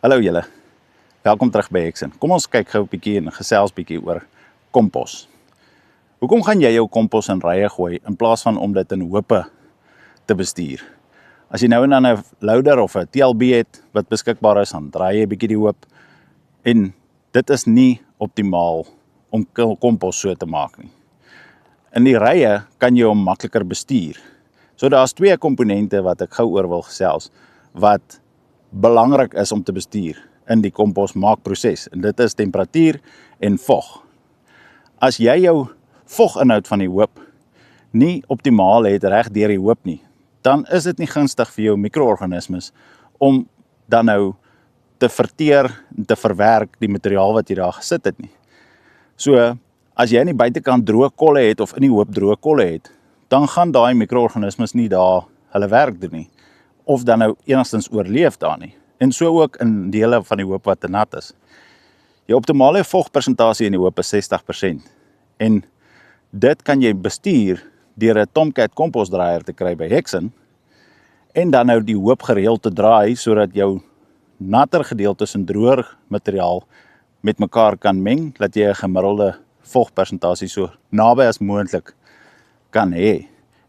Hallo julle, welkom terug by Hexen. Kom ons kyk gou 'n bietjie en gesels bietjie oor kompos. Hoekom gaan jy jou kompos in rye gooi in plaas van om dit in hoope te bestuur? As jy nou en dan 'n loader of 'n TLB het wat beskikbaar is, dan draai jy 'n bietjie die hoop en dit is nie optimaal om kompos so te maak nie. In die rye kan jy hom makliker bestuur. So daar's twee komponente wat ek gou oor wil gesels wat belangrik is om te bestuur in die komposmaakproses en dit is temperatuur en vog. As jy jou voginhoud van die hoop nie optimaal het reg deur die hoop nie, dan is dit nie gunstig vir jou mikroorganismes om dan nou te verteer en te verwerk die materiaal wat jy daar gesit het nie. So, as jy aan die buitekant droë kolle het of in die hoop droë kolle het, dan gaan daai mikroorganismes nie daar hulle werk doen nie, of dan nou enigstens oorleef daar nie. En so ook in dele van die hoop wat te nat is. Jou optimale vogpersentasie in die hoop is 60%. En dit kan jy bestuur deur 'n Tomcat komposdraaier te kry by Hexen en dan nou die hoop gereeld te draai sodat jou natter gedeeltes en droër materiaal met mekaar kan meng, dat jy 'n gemiddelde vogpersentasie so naby as moontlik kan hê.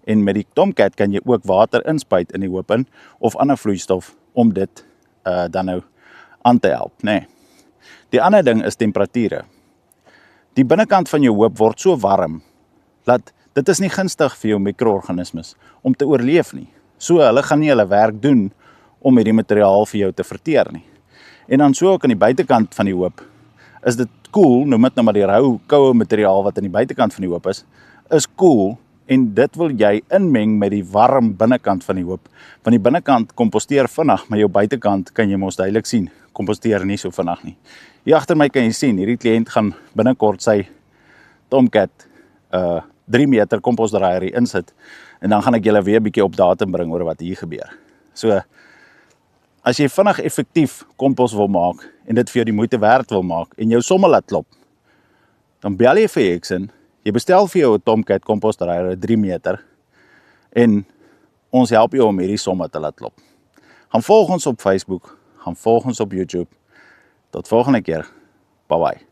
En met die Tomcat kan jy ook water inspuit in die hoop in of ander vloeistof om dit dan nou aan te help, nee. Die ander ding is temperature. Die binnekant van jou hoop word so warm dat dit is nie gunstig vir jou mikroorganismes om te oorleef nie. So hulle gaan nie hulle werk doen om hierdie materiaal vir jou te verteer nie. En dan so ook aan die buitekant van die hoop is dit koel, noem dit nou maar die rou koue materiaal wat aan die buitekant van die hoop is koel en dit wil jy inmeng met die warm binnekant van die hoop. Van die binnekant komposteer vinnig, maar jou buitekant kan jy mos duidelik sien, komposteer nie so vinnig nie. Hier agter my kan jy sien, hierdie kliënt gaan binnekort sy Tomcat 3 meter komposdraaier hier insit en dan gaan ek julle weer 'n bietjie op datum bring oor wat hier gebeur. So, as jy vinnig effektief kompos wil maak en dit vir jou die moeite werd wil maak en jou somme laat klop, dan bel jy vir Hexen. Jy bestel vir jou 'n Tomcat komposdraaier 3 meter en ons help jou om hierdie somme te laat klop. Gaan volg ons op Facebook, gaan volg ons op YouTube. Tot volgende keer. Bye bye.